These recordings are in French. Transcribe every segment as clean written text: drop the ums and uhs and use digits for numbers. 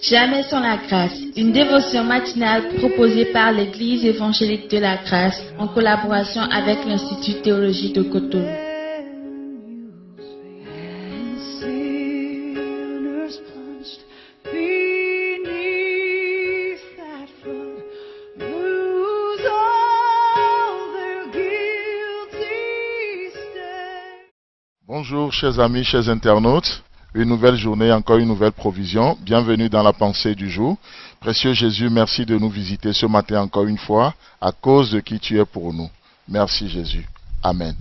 Jamais sans la grâce, une dévotion matinale proposée par l'Église évangélique de la grâce en collaboration avec l'Institut théologique de Cotonou. Bonjour chers amis, chers internautes, une nouvelle journée, encore une nouvelle provision. Bienvenue dans la pensée du jour. Précieux Jésus, merci de nous visiter ce matin encore une fois, à cause de qui tu es pour nous. Merci Jésus. Amen.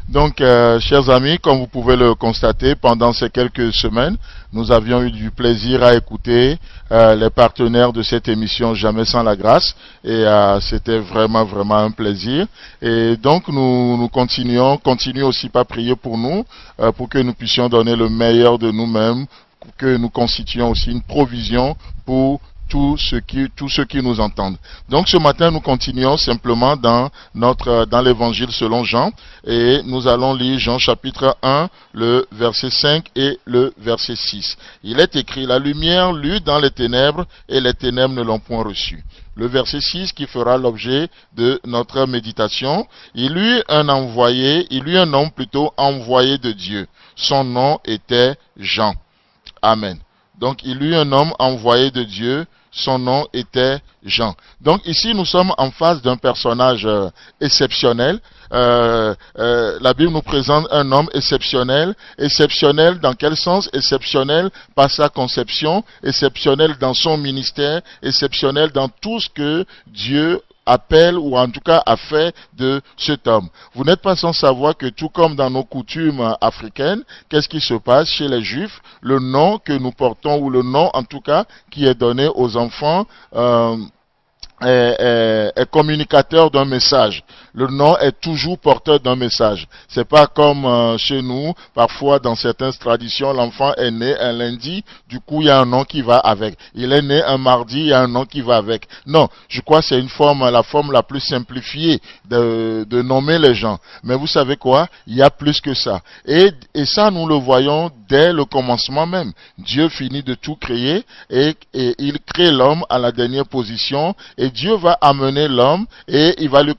Donc, chers amis, comme vous pouvez le constater, pendant ces quelques semaines, nous avions eu du plaisir à écouter les partenaires de cette émission Jamais sans la grâce, et c'était vraiment un plaisir. Et donc, nous continuons aussi par prier pour nous, pour que nous puissions donner le meilleur de nous-mêmes, que nous constituions aussi une provision pour tous ceux qui nous entendent. Donc ce matin, nous continuons simplement dans l'évangile selon Jean, et nous allons lire Jean chapitre 1, le verset 5 et le verset 6. Il est écrit: la lumière lut dans les ténèbres, et les ténèbres ne l'ont point reçue. Le verset 6 qui fera l'objet de notre méditation: il eut un homme envoyé de Dieu. Son nom était Jean. Amen. Donc il eut un homme envoyé de Dieu. Son nom était Jean. Donc ici, nous sommes en face d'un personnage exceptionnel. La Bible nous présente un homme exceptionnel. Exceptionnel dans quel sens? Exceptionnel par sa conception, exceptionnel dans son ministère, exceptionnel dans tout ce que Dieu appelle ou en tout cas a fait de cet homme. Vous n'êtes pas sans savoir que tout comme dans nos coutumes africaines, qu'est-ce qui se passe chez les Juifs? Le nom que nous portons, ou le nom en tout cas qui est donné aux enfants, est communicateur d'un message. Le nom est toujours porteur d'un message. C'est pas comme chez nous, parfois dans certaines traditions, l'enfant est né un lundi, du coup il y a un nom qui va avec. Il est né un mardi, il y a un nom qui va avec. Non, je crois que c'est la forme la plus simplifiée de nommer les gens. Mais vous savez quoi? Il y a plus que ça. Et ça, nous le voyons dès le commencement même. Dieu finit de tout créer et il crée l'homme à la dernière position, et Dieu va amener l'homme et il va lui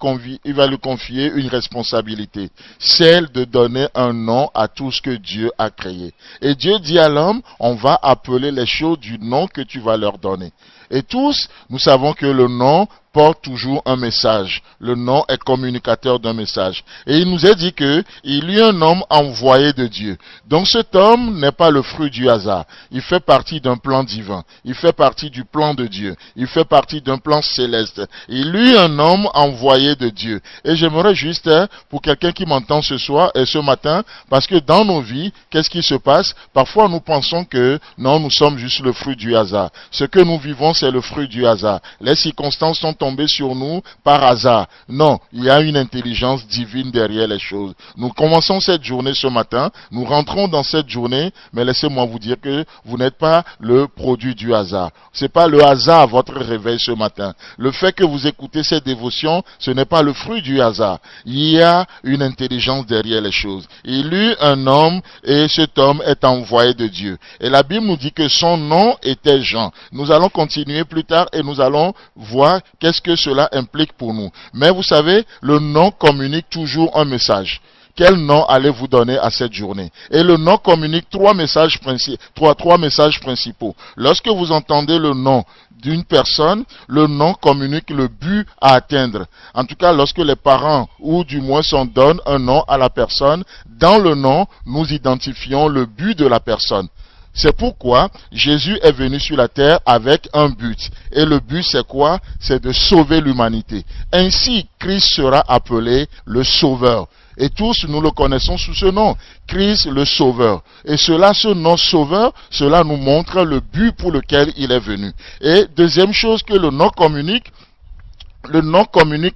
confier une responsabilité, celle de donner un nom à tout ce que Dieu a créé. Et Dieu dit à l'homme: on va appeler les choses du nom que tu vas leur donner. Et tous, nous savons que le nom porte toujours un message. Le nom est communicateur d'un message. Et il nous est dit que il y a un homme envoyé de Dieu. Donc cet homme n'est pas le fruit du hasard. Il fait partie d'un plan divin. Il fait partie du plan de Dieu. Il fait partie d'un plan céleste. Il y a un homme envoyé de Dieu. Et j'aimerais juste, pour quelqu'un qui m'entend ce soir et ce matin, parce que dans nos vies, qu'est-ce qui se passe? Parfois nous pensons que non, nous sommes juste le fruit du hasard. Ce que nous vivons, c'est le fruit du hasard. Les circonstances sont tombées sur nous par hasard. Non, il y a une intelligence divine derrière les choses. Nous commençons cette journée ce matin, nous rentrons dans cette journée, mais laissez-moi vous dire que vous n'êtes pas le produit du hasard. C'est pas le hasard votre réveil ce matin. Le fait que vous écoutez cette dévotion, ce n'est pas le fruit du hasard. Il y a une intelligence derrière les choses. Il eut un homme, et cet homme est envoyé de Dieu. Et la Bible nous dit que son nom était Jean. Nous allons continuer plus tard et nous allons voir qu'est-ce que cela implique pour nous. Mais vous savez, le nom communique toujours un message. Quel nom allez-vous donner à cette journée? Et le nom communique trois messages principaux. Lorsque vous entendez le nom d'une personne, le nom communique le but à atteindre. En tout cas, lorsque les parents, ou du moins on donne un nom à la personne, dans le nom, nous identifions le but de la personne. C'est pourquoi Jésus est venu sur la terre avec un but. Et le but, c'est quoi? C'est de sauver l'humanité. Ainsi, Christ sera appelé le Sauveur. Et tous, nous le connaissons sous ce nom, Christ le Sauveur. Et ce nom Sauveur, cela nous montre le but pour lequel il est venu. Et deuxième chose que le nom communique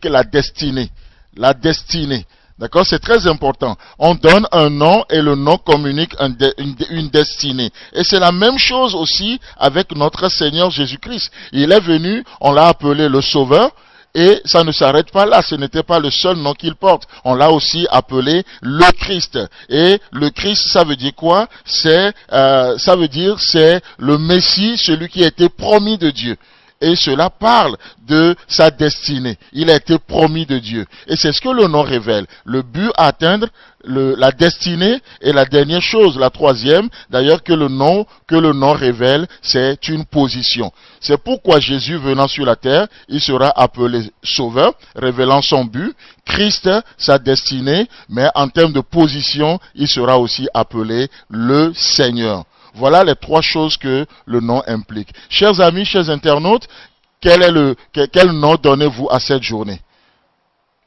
la destinée. La destinée. D'accord? C'est très important. On donne un nom et le nom communique une destinée. Et c'est la même chose aussi avec notre Seigneur Jésus-Christ. Il est venu, on l'a appelé le Sauveur. Et ça ne s'arrête pas là, ce n'était pas le seul nom qu'il porte. On l'a aussi appelé le Christ. Et le Christ, ça veut dire quoi? C'est le Messie, celui qui a été promis de Dieu. Et cela parle de sa destinée. Il a été promis de Dieu. Et c'est ce que le nom révèle. Le but à atteindre, la destinée, et la dernière chose, la troisième, d'ailleurs que le nom révèle, c'est une position. C'est pourquoi Jésus venant sur la terre, il sera appelé Sauveur, révélant son but, Christ, sa destinée, mais en termes de position, il sera aussi appelé le Seigneur. Voilà les trois choses que le nom implique. Chers amis, chers internautes, quel nom donnez-vous à cette journée?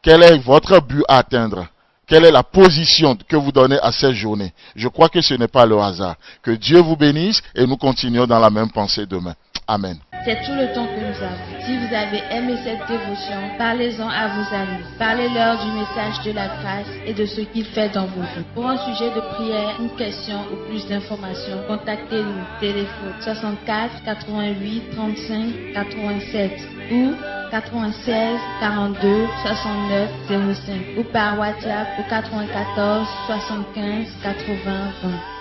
Quel est votre but à atteindre? Quelle est la position que vous donnez à cette journée? Je crois que ce n'est pas le hasard. Que Dieu vous bénisse et nous continuons dans la même pensée demain. Amen. C'est tout le temps que nous avons. Si vous avez aimé cette dévotion, parlez-en à vos amis. Parlez-leur du message de la grâce et de ce qu'il fait dans vos vies. Pour un sujet de prière, une question ou plus d'informations, contactez-nous. Téléphone 64 88 35 87 ou 96 42 69 05 ou par WhatsApp au 94 75 80 20.